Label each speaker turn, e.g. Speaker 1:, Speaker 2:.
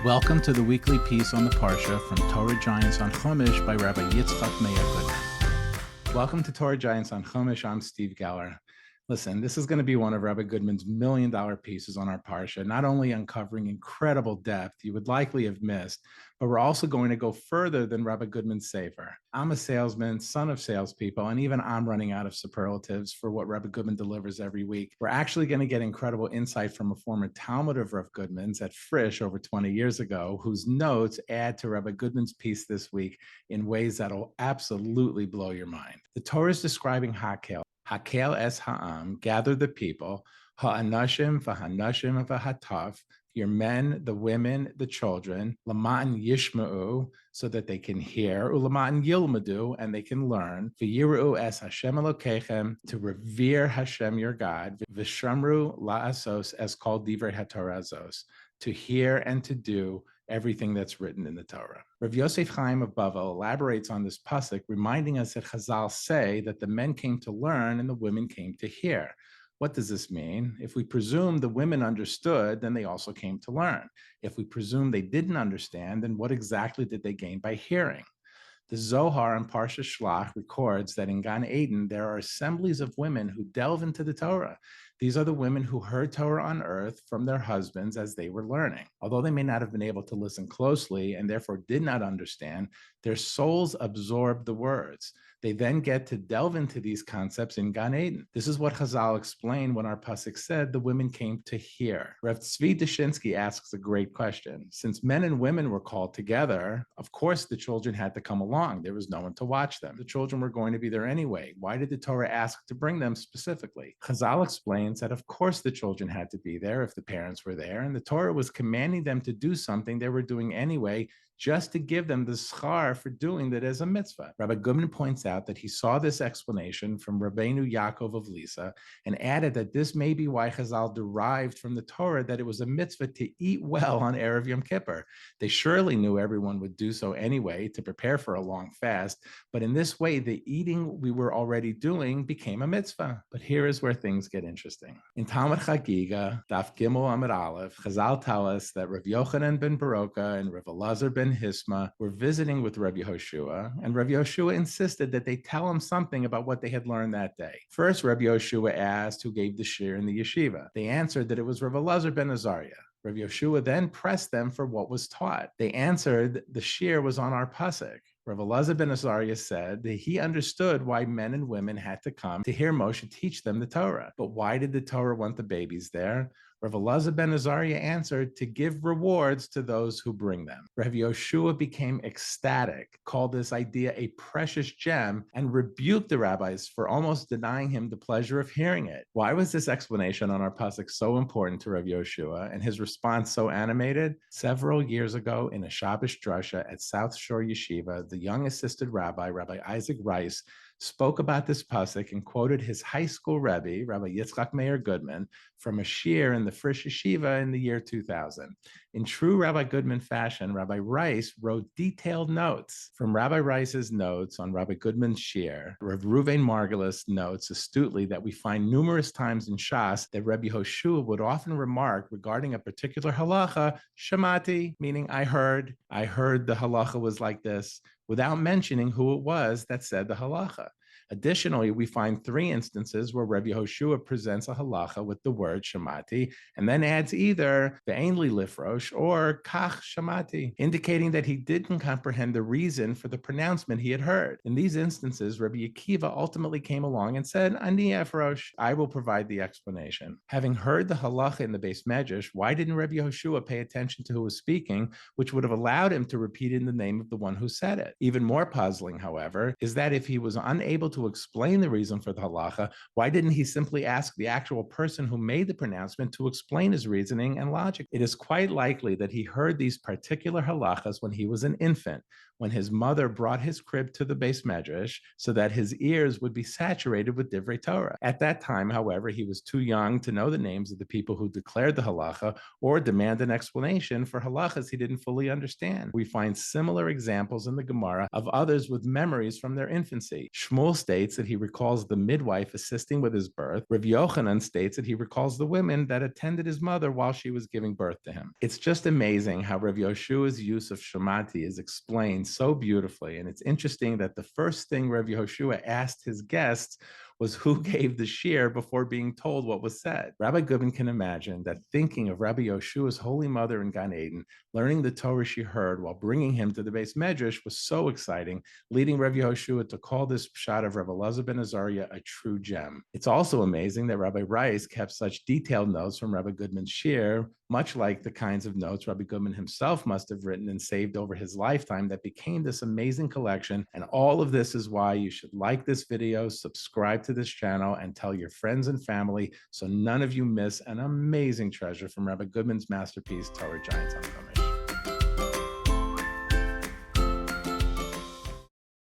Speaker 1: Welcome to the weekly piece on the Parsha from Torah Giants on Chumash by Rabbi Goodman. Welcome to Torah Giants on Chumash. I'm Steve Geller. Listen, this is going to be one of Rabbi Goodman's $1 million pieces on our Parsha, not only uncovering incredible depth you would likely have missed, but we're also going to go further than Rabbi Goodman's Sefer. I'm a salesman, son of salespeople, and even I'm running out of superlatives for what Rabbi Goodman delivers every week. We're actually going to get incredible insight from a former Talmud of Rabbi Goodman's at Frisch over 20 years ago, whose notes add to Rabbi Goodman's piece this week in ways that'll absolutely blow your mind. The Torah is describing Hakel. Hakel es ha'am, gather the people, ha'anashim v'hanashim v'hataf, your men, the women, the children, lama'an yishma'u, so that they can hear, ulama'an yilmadu, and they can learn, v'yiru es Hashem Elokeichem, to revere Hashem your God, v'shamru la'asos, as called divrei hatorazos, to hear and to do everything that's written in the Torah. Rav Yosef Chaim of Bavel elaborates on this pasuk, reminding us that Chazal say that the men came to learn and the women came to hear. What does this mean? If we presume the women understood, then they also came to learn. If we presume they didn't understand, then what exactly did they gain by hearing? The Zohar in Parsha Shlach records that in Gan Eden, there are assemblies of women who delve into the Torah. These are the women who heard Torah on earth from their husbands as they were learning. Although they may not have been able to listen closely and therefore did not understand, their souls absorbed the words. They then get to delve into these concepts in Gan Eden. This is what Chazal explained when our pasuk said the women came to hear. Rav Tzvi Dushinsky asks a great question. Since men and women were called together, of course the children had to come along. There was no one to watch them. The children were going to be there anyway. Why did the Torah ask to bring them specifically? Chazal explains that of course the children had to be there if the parents were there, and the Torah was commanding them to do something they were doing anyway, just to give them the schar for doing that as a mitzvah. Rabbi Goodman points out that he saw this explanation from Rabbeinu Yaakov of Lisa and added that this may be why Chazal derived from the Torah that it was a mitzvah to eat well on Erev Yom Kippur. They surely knew everyone would do so anyway to prepare for a long fast, but in this way, the eating we were already doing became a mitzvah. But here is where things get interesting. In Talmud Chagiga, Daf Gimel Amud Aleph, Chazal tell us that Rav Yochanan ben Baroka and Rav Elazar ben Hisma were visiting with Rabbi Yehoshua, and Rabbi Yehoshua insisted that they tell him something about what they had learned that day. First, Rabbi Yehoshua asked who gave the shir in the yeshiva. They answered that it was Rav Elazar ben Azariah. Rabbi Yehoshua then pressed them for what was taught. They answered the shir was on our pasuk. Rav Elazar ben Azariah said that he understood why men and women had to come to hear Moshe teach them the Torah. But why did the Torah want the babies there? Rav Elazar ben Azariah answered, to give rewards to those who bring them. Rav Yehoshua became ecstatic, called this idea a precious gem, and rebuked the rabbis for almost denying him the pleasure of hearing it. Why was this explanation on our pasuk so important to Rav Yehoshua and his response so animated? Several years ago in a Shabbos drasha at South Shore Yeshiva, the young assisted rabbi, Rabbi Isaac Rice, spoke about this pasuk and quoted his high school Rebbe, Rabbi Yitzchak Meir Goodman, from a shir in the Frisch Yeshiva in the year 2000. In true Rabbi Goodman fashion, Rabbi Rice wrote detailed notes. From Rabbi Rice's notes on Rabbi Goodman's shir, Rav Ruvain Margulis notes astutely that we find numerous times in Shas that Rabbi Yehoshua would often remark regarding a particular halacha, shamati, meaning I heard the halacha was like this, without mentioning who it was that said the halacha. Additionally, we find 3 instances where Rabbi Yehoshua presents a halacha with the word shamati and then adds either ve'enli lifrosh or kach shamati, indicating that he didn't comprehend the reason for the pronouncement he had heard. In these instances, Rabbi Akiva ultimately came along and said, ani efrosh, I will provide the explanation. Having heard the halacha in the Beis Medrash, why didn't Rabbi Yehoshua pay attention to who was speaking, which would have allowed him to repeat in the name of the one who said it? Even more puzzling, however, is that if he was unable to explain the reason for the halacha, why didn't he simply ask the actual person who made the pronouncement to explain his reasoning and logic? It is quite likely that he heard these particular halachas when he was an infant, when his mother brought his crib to the Beis Medrash so that his ears would be saturated with divrei Torah. At that time, however, he was too young to know the names of the people who declared the halacha or demand an explanation for halachas he didn't fully understand. We find similar examples in the Gemara of others with memories from their infancy. Shmuel states that he recalls the midwife assisting with his birth. Rav Yochanan states that he recalls the women that attended his mother while she was giving birth to him. It's just amazing how Rav Yeshua's use of Shemati is explained so beautifully. And it's interesting that the first thing Rav Yeshua asked his guests was who gave the shir before being told what was said. Rabbi Goodman can imagine that thinking of Rabbi Yeshua's holy mother in Gan Eden, learning the Torah she heard while bringing him to the Beis Medrash was so exciting, leading Rabbi Yeshua to call this pshat of Rabbi Elazar ben Azariah a true gem. It's also amazing that Rabbi Rice kept such detailed notes from Rabbi Goodman's shir, much like the kinds of notes Rabbi Goodman himself must have written and saved over his lifetime that became this amazing collection. And all of this is why you should like this video, subscribe to this channel, and tell your friends and family so none of you miss an amazing treasure from Rabbi Goodman's masterpiece, Torah Giants on Chumash.